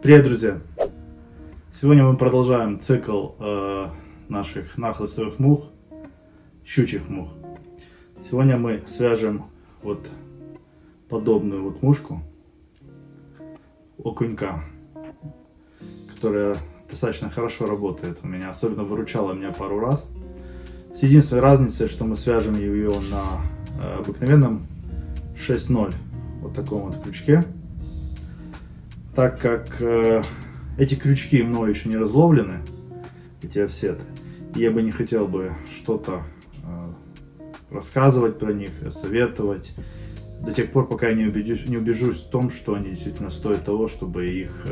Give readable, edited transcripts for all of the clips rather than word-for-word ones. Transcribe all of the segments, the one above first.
Привет, друзья! Сегодня мы продолжаем цикл наших нахлыстовых мух, щучьих мух. Сегодня мы свяжем вот подобную вот мушку, окунька, которая достаточно хорошо работает у меня, особенно выручала меня пару раз. С единственной разницей, что мы свяжем ее на обыкновенном 6.0, вот таком вот крючке. Так как эти крючки мной еще не разловлены, эти офсеты, я бы не хотел бы что-то рассказывать про них, советовать, до тех пор, пока я не убежусь в том, что они действительно стоят того, чтобы их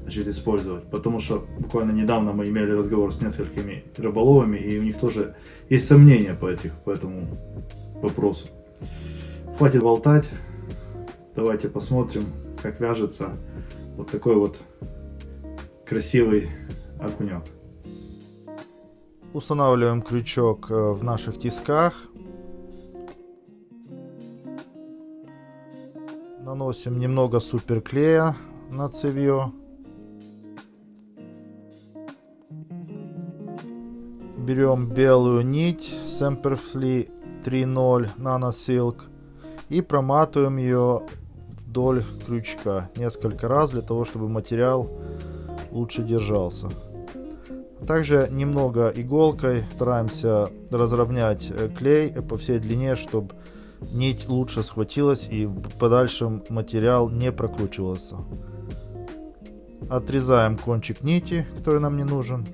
использовать. Потому что буквально недавно мы имели разговор с несколькими рыболовами, и у них тоже есть сомнения по этому вопросу. Хватит болтать, давайте посмотрим, как вяжется вот такой вот красивый окунек. Устанавливаем крючок в наших тисках. Наносим немного суперклея на цевье. Берем белую нить Semperfli 3.0 Nano Silk и проматываем ее вдоль крючка несколько раз, для того чтобы материал лучше держался. Также немного иголкой стараемся разровнять клей по всей длине, чтобы нить лучше схватилась и в подальшем материал не прокручивался. Отрезаем кончик нити, который нам не нужен.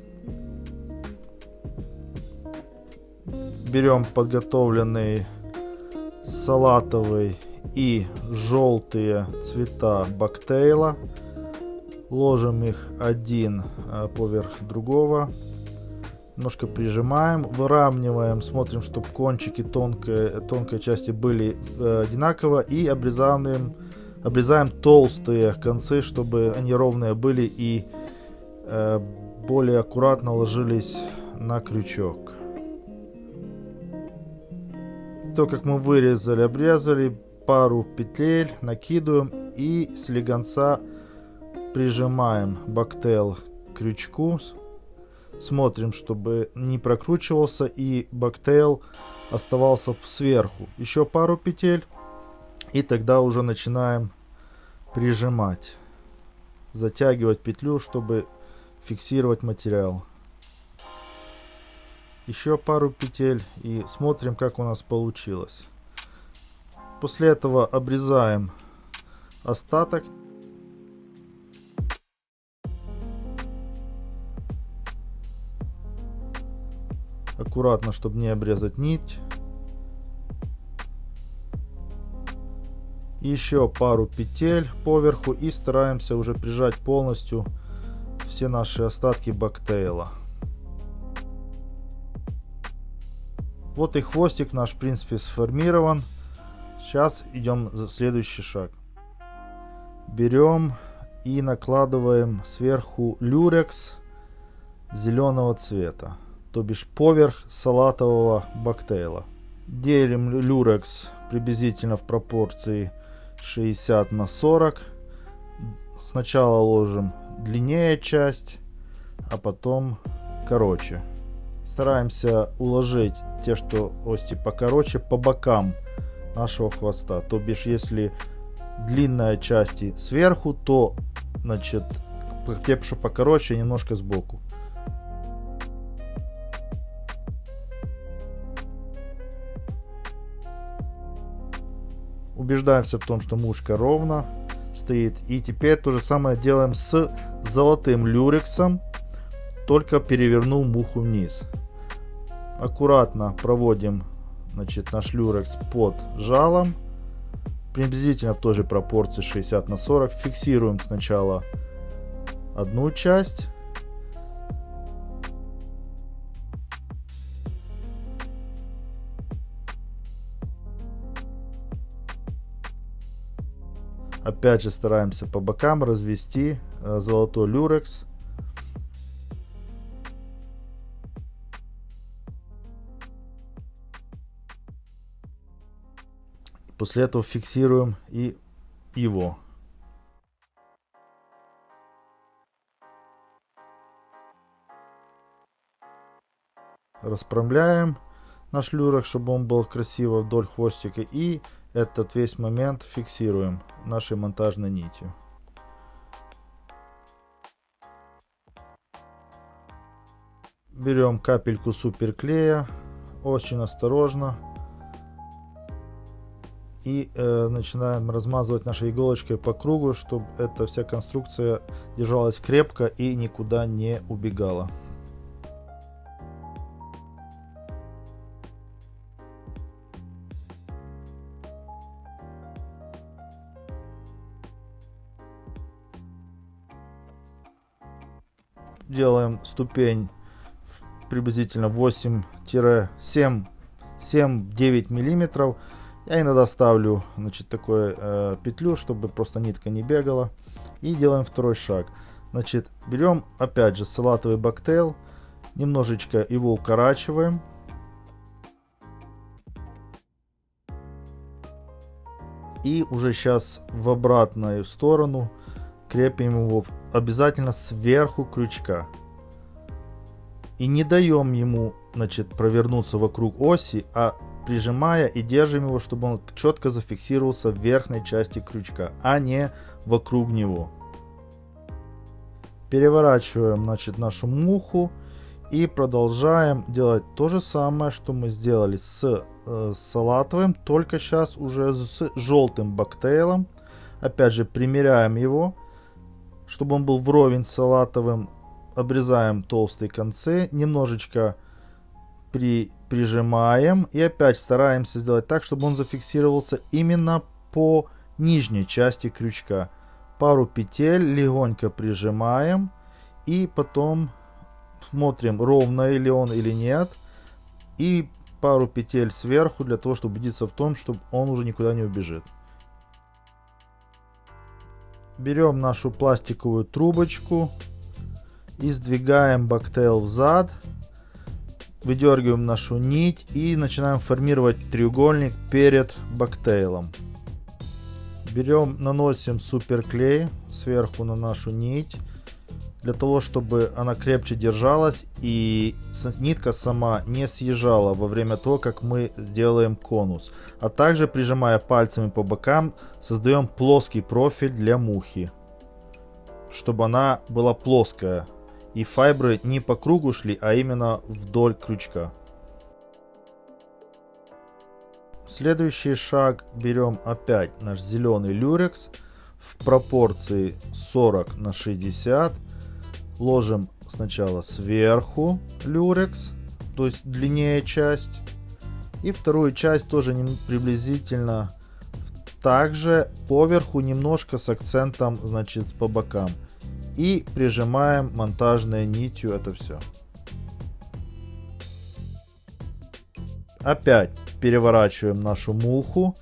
Берем подготовленный салатовый и желтые цвета бактейла, ложим их один поверх другого, немножко прижимаем, выравниваем, смотрим, чтобы кончики тонкой части были одинаково, и обрезаем толстые концы, чтобы они ровные были и более аккуратно ложились на крючок. То, как мы вырезали, обрезали, пару петель накидываем и с легонца прижимаем бактейл к крючку. Смотрим, чтобы не прокручивался и бактейл оставался сверху. Еще пару петель, и тогда уже начинаем прижимать, затягивать петлю, чтобы фиксировать материал. Еще пару петель и смотрим, как у нас получилось. После этого обрезаем остаток. Аккуратно, чтобы не обрезать нить. Еще пару петель поверху и стараемся уже прижать полностью все наши остатки бактейла. Вот и хвостик наш, в принципе, сформирован. Сейчас идем за следующий шаг. Берем и накладываем сверху люрекс зеленого цвета, то бишь поверх салатового бактейла. Делим люрекс приблизительно в пропорции 60/40. Сначала ложим длиннее часть, а потом короче. Стараемся уложить те, что ости покороче, по бокам нашего хвоста. То бишь, если длинная часть сверху, то значит те, что покороче, немножко сбоку. Убеждаемся в том, что мушка ровно стоит. И теперь то же самое делаем с золотым люрексом, только перевернув муху вниз. Аккуратно проводим, значит, наш люрекс под жалом, приблизительно в той же пропорции 60/40. Фиксируем сначала одну часть, опять же стараемся по бокам развести золотой люрекс. После этого фиксируем и его. расправляем наш люрекс, чтобы он был красиво вдоль хвостика, и этот весь момент фиксируем нашей монтажной нитью. Берем капельку суперклея, очень осторожно, и начинаем размазывать нашей иголочкой по кругу, чтобы эта вся конструкция держалась крепко и никуда не убегала. Делаем ступень приблизительно 8-7-9 миллиметров. Я иногда ставлю, значит, такую петлю, чтобы просто нитка не бегала. И делаем второй шаг. Значит, берем опять же салатовый бактейл, немножечко его укорачиваем. И уже сейчас в обратную сторону крепим его обязательно сверху крючка. И не даем ему, значит, провернуться вокруг оси, а прижимая и держим его, чтобы он четко зафиксировался в верхней части крючка, а не вокруг него. Переворачиваем, значит, нашу муху и продолжаем делать то же самое, что мы сделали с салатовым, только сейчас уже с желтым бактейлом. Опять же, примеряем его, чтобы он был вровень с салатовым. Обрезаем толстые концы, немножечко прижимаем и опять стараемся сделать так, чтобы он зафиксировался именно по нижней части крючка. Пару петель легонько прижимаем и потом смотрим, ровно ли он или нет, и пару петель сверху для того, чтобы убедиться в том, что он уже никуда не убежит. Берем нашу пластиковую трубочку и сдвигаем бактейл взад, выдергиваем нашу нить и начинаем формировать треугольник перед бактейлом. Берем, наносим суперклей сверху на нашу нить, для того, чтобы она крепче держалась и нитка сама не съезжала во время того, как мы делаем конус. А также, прижимая пальцами по бокам, создаем плоский профиль для мухи, чтобы она была плоская. И файбры не по кругу шли, а именно вдоль крючка. Следующий шаг. Берем опять наш зеленый люрекс в пропорции 40 на 60. Ложим сначала сверху люрекс, то есть длиннее часть. И вторую часть тоже приблизительно также поверху, немножко с акцентом, значит, по бокам. И прижимаем монтажной нитью это все. Опять переворачиваем нашу муху,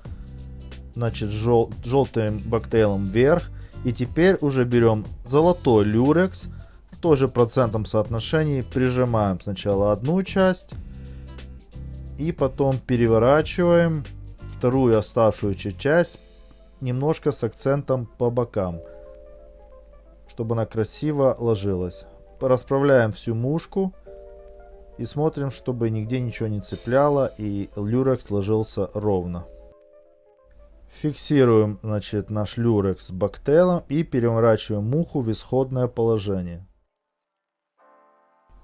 значит, желтым бактейлом вверх. И теперь уже берем золотой люрекс, в том же процентном соотношении прижимаем сначала одну часть и потом переворачиваем вторую оставшуюся часть немножко с акцентом по бокам, чтобы она красиво ложилась. Расправляем всю мушку и смотрим, чтобы нигде ничего не цепляло и люрекс ложился ровно. Фиксируем, значит, наш люрекс с бактейлом и переворачиваем муху в исходное положение.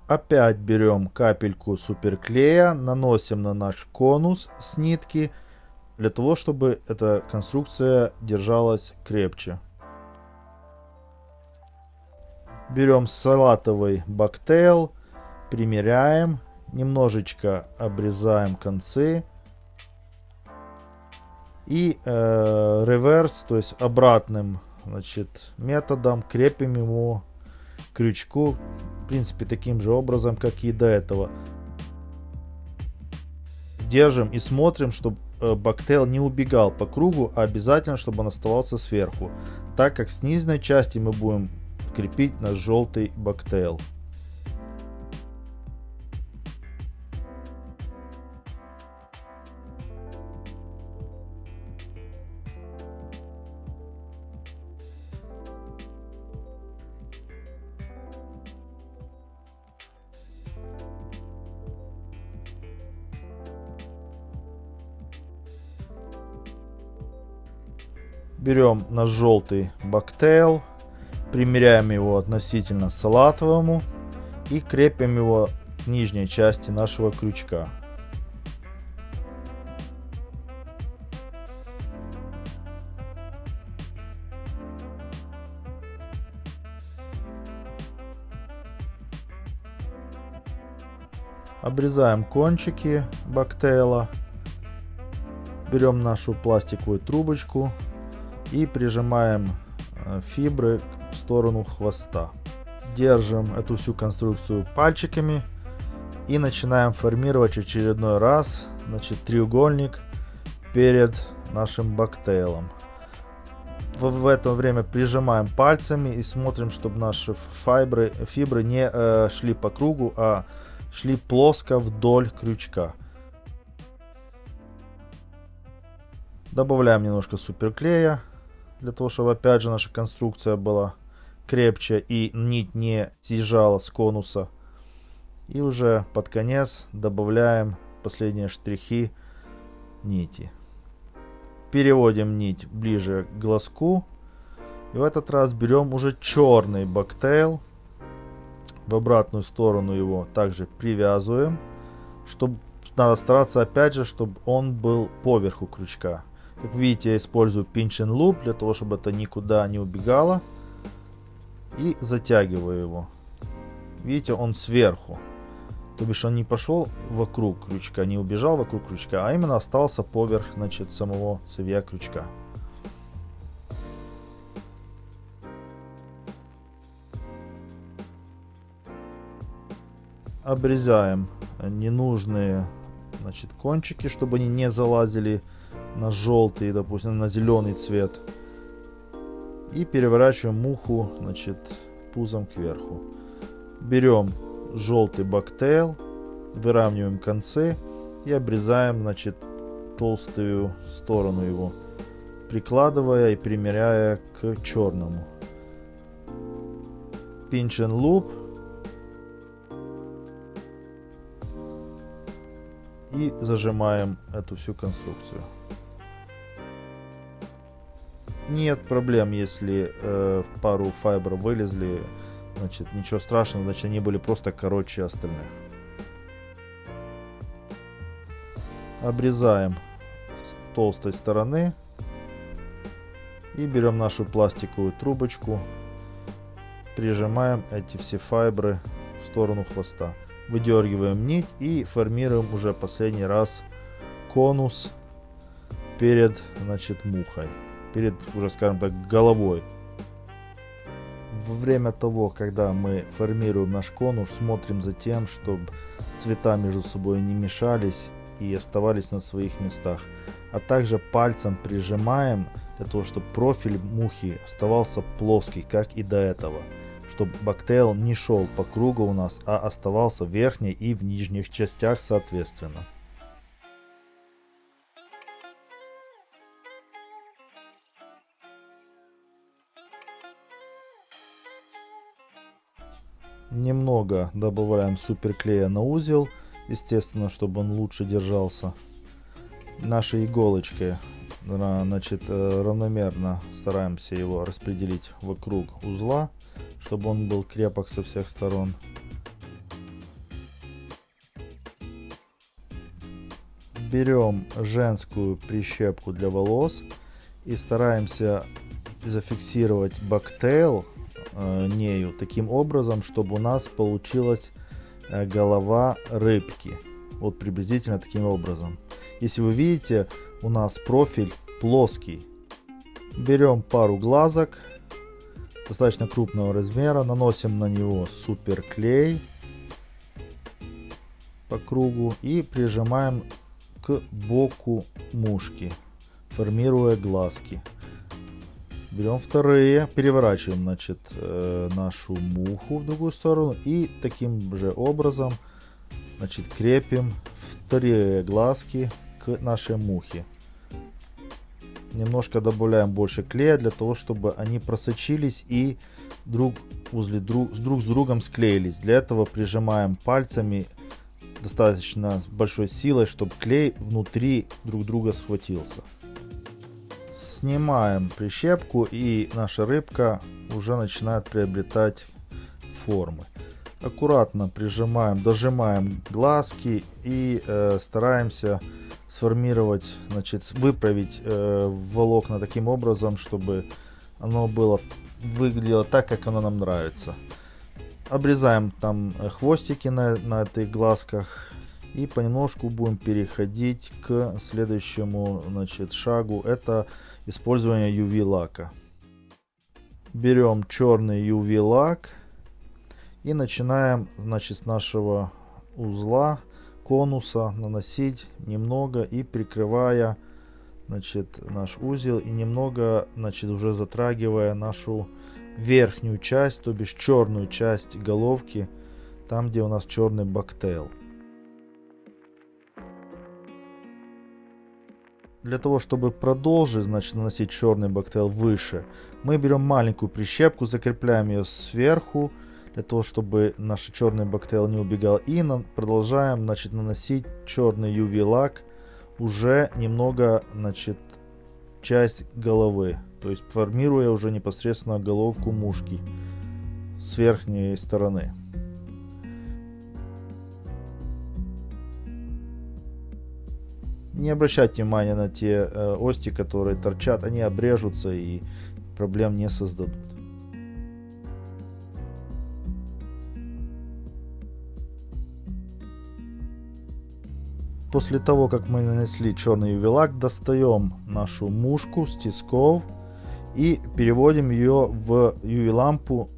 Опять берем капельку суперклея, наносим на наш конус с нитки, для того, чтобы эта конструкция держалась крепче. Берем салатовый бактейл, примеряем, немножечко обрезаем концы и реверс, то есть обратным, значит, методом крепим его к крючку, в принципе, таким же образом, как и до этого. Держим и смотрим, чтобы бактейл не убегал по кругу, а обязательно, чтобы он оставался сверху, так как с нижней части мы будем крепить наш желтый бактейл. Берем наш желтый бактейл, примеряем его относительно салатовому и крепим его к нижней части нашего крючка. Обрезаем кончики бактейла, берем нашу пластиковую трубочку и прижимаем фибры в сторону хвоста. Держим эту всю конструкцию пальчиками и начинаем формировать очередной раз, треугольник перед нашим бактейлом. В это время прижимаем пальцами и смотрим, чтобы наши фибры не шли по кругу, а шли плоско вдоль крючка. Добавляем немножко суперклея, для того, чтобы опять же наша конструкция была крепче и нить не съезжала с конуса. И уже под конец добавляем последние штрихи нити. Переводим нить ближе к глазку. И в этот раз берем уже черный бактейл. В обратную сторону его также привязываем. Надо стараться опять же, чтобы он был поверху крючка. Как видите, я использую pinch and loop для того, чтобы это никуда не убегало. И затягиваю его. Видите, он сверху. То бишь он не пошел вокруг крючка, не убежал вокруг крючка, а именно остался поверх, самого цевья крючка. Обрезаем ненужные, кончики, чтобы они не залазили на желтый, допустим, на зеленый цвет. И переворачиваем муху, пузом кверху. Берем желтый бактейл, выравниваем концы и обрезаем, толстую сторону его, прикладывая и примеряя к черному. Pinch and loop. И зажимаем эту всю конструкцию. Нет проблем, если пару фибр вылезли, ничего страшного, они были просто короче остальных. Обрезаем с толстой стороны и берем нашу пластиковую трубочку, прижимаем эти все фибры в сторону хвоста. Выдергиваем нить и формируем уже последний раз конус перед, мухой, перед, уже скажем так, головой. Во время того, когда мы формируем наш конус, смотрим за тем, чтобы цвета между собой не мешались и оставались на своих местах. А также пальцем прижимаем для того, чтобы профиль мухи оставался плоский, как и до этого. Чтобы бактейл не шел по кругу у нас, а оставался в верхней и в нижних частях соответственно. Немного добавляем суперклея на узел, естественно, чтобы он лучше держался. Нашей иголочкой, равномерно стараемся его распределить вокруг узла, чтобы он был крепок со всех сторон. Берем женскую прищепку для волос и стараемся зафиксировать бактейл нею таким образом, чтобы у нас получилась голова рыбки. Вот приблизительно таким образом. Если вы видите, у нас профиль плоский. Берем пару глазок достаточно крупного размера, наносим на него суперклей по кругу и прижимаем к боку мушки, формируя глазки. Берем вторые, переворачиваем нашу муху в другую сторону и таким же образом крепим вторые глазки к нашей мухе. Немножко добавляем больше клея для того, чтобы они просочились и друг с другом склеились. Для этого прижимаем пальцами достаточно с большой силой, чтобы клей внутри друг друга схватился. Снимаем прищепку, и наша рыбка уже начинает приобретать формы. Аккуратно прижимаем, дожимаем глазки и стараемся сформировать, значит, выправить волокна таким образом, чтобы оно выглядело так, как оно нам нравится. Обрезаем там хвостики на этих глазках и понемножку будем переходить к следующему, значит, шагу. Это использование UV лака. Берем черный UV лак и начинаем, значит, с нашего узла, конуса наносить немного и прикрывая, значит, наш узел, и немного, значит, уже затрагивая нашу верхнюю часть, то бишь черную часть головки, там где у нас черный бактейл. Для того, чтобы продолжить, значит, наносить черный бактейл выше, мы берем маленькую прищепку, закрепляем ее сверху, для того, чтобы наш черный бактейл не убегал, и продолжаем, значит, наносить черный UV лак уже немного, значит, часть головы, то есть формируя уже непосредственно головку мушки с верхней стороны. Не обращайте внимания на те ости, которые торчат, они обрежутся и проблем не создадут. После того, как мы нанесли черный UV лак, достаем нашу мушку с тисков и переводим ее в UV лампу.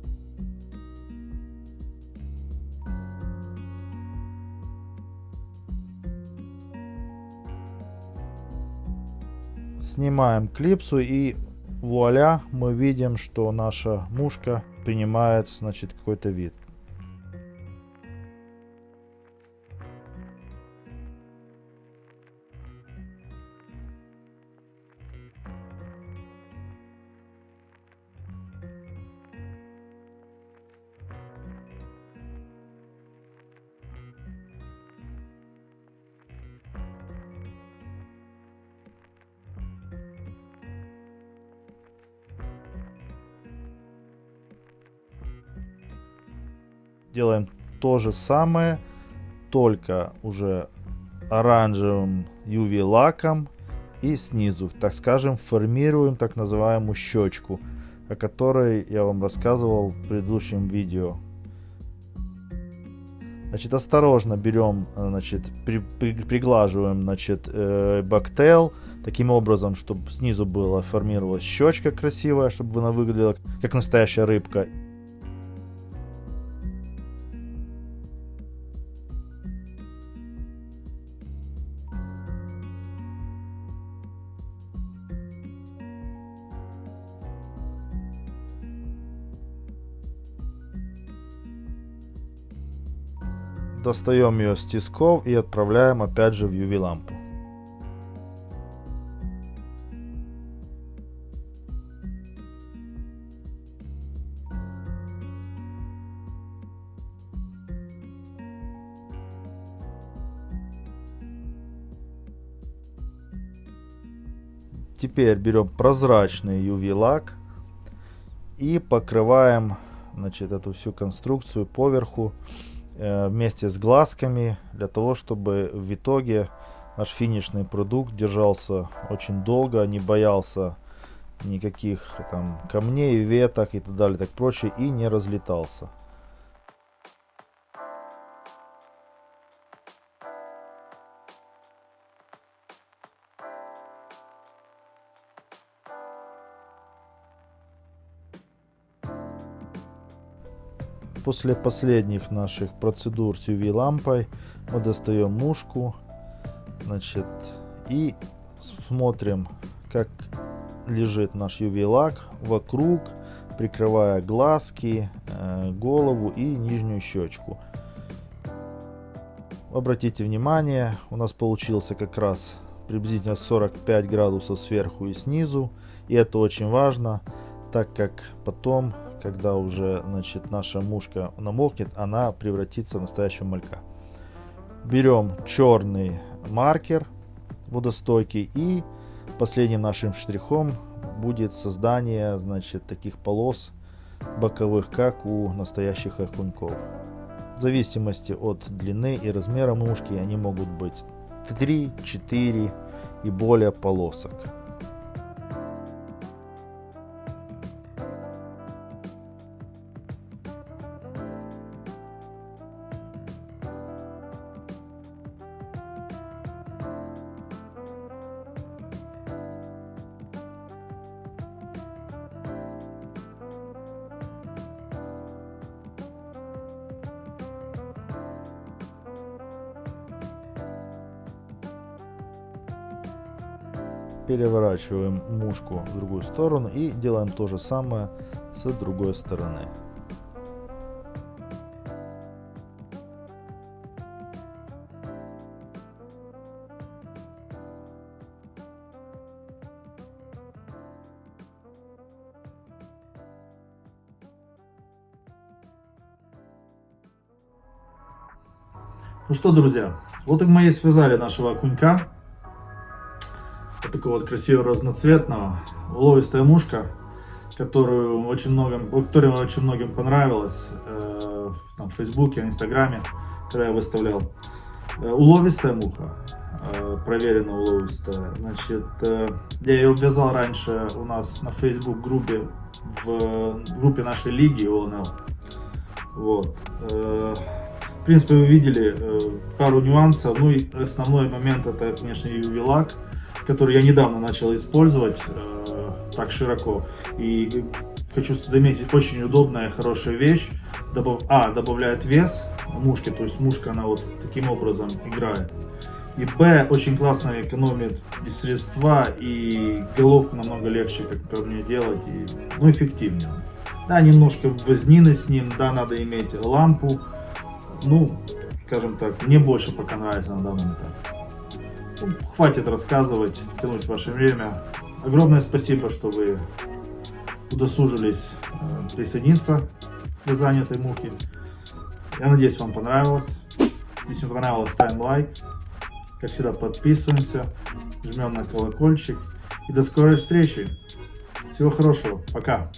Снимаем клипсу, и вуаля, мы видим, что наша мушка принимает, значит, какой-то вид. Делаем то же самое, только уже оранжевым UV лаком, и снизу, так скажем, формируем так называемую щечку, о которой я вам рассказывал в предыдущем видео. Значит, осторожно берем, значит, приглаживаем, значит, бактейл таким образом, чтобы снизу была формировалась щечка красивая, чтобы она выглядела как настоящая рыбка. Достаем ее с тисков и отправляем опять же в UV лампу. Теперь берем прозрачный UV лак и покрываем, значит, эту всю конструкцию поверху вместе с глазками, для того, чтобы в итоге наш финишный продукт держался очень долго, не боялся никаких там камней, веток и так далее, так прочее, и не разлетался. После последних наших процедур с UV лампой мы достаем мушку, значит, и смотрим, как лежит наш UV лак вокруг, прикрывая глазки, голову и нижнюю щечку. Обратите внимание, у нас получился как раз приблизительно 45 градусов сверху и снизу, и это очень важно, так как потом, когда уже, значит, наша мушка намокнет, она превратится в настоящего малька. Берем черный маркер водостойкий и последним нашим штрихом будет создание, значит, таких полос боковых, как у настоящих окуньков. В зависимости от длины и размера мушки они могут быть 3, 4 и более полосок. Переворачиваем мушку в другую сторону и делаем то же самое с другой стороны. Ну что, друзья, вот и мы и связали нашего окунька. Вот такого вот красивого разноцветного. Уловистая мушка, которая очень многим понравилась там, в Фейсбуке, в Инстаграме, когда я выставлял. Уловистая муха, проверенно уловистая. Значит, я ее ввязал раньше у нас на Facebook группе, в группе нашей лиги ОНЛ. Вот. В принципе, вы видели пару нюансов. Ну и основной момент это, конечно, UV-лак, который я недавно начал использовать так широко. И хочу заметить, очень удобная, хорошая вещь. Добавляет вес мушки, то есть мушка она вот таким образом играет. И Б, очень классно экономит средства, и головку намного легче, как по мне, делать, и, ну, эффективнее. Да, немножко вознины с ним, да, надо иметь лампу. Ну, скажем так, мне больше пока нравится на данном этапе. Ну, хватит рассказывать, тянуть ваше время. Огромное спасибо, что вы удосужились присоединиться к вязанию этой мухи. Я надеюсь, вам понравилось. Если вам понравилось, ставим лайк. Как всегда, подписываемся, жмем на колокольчик. И до скорой встречи. Всего хорошего. Пока.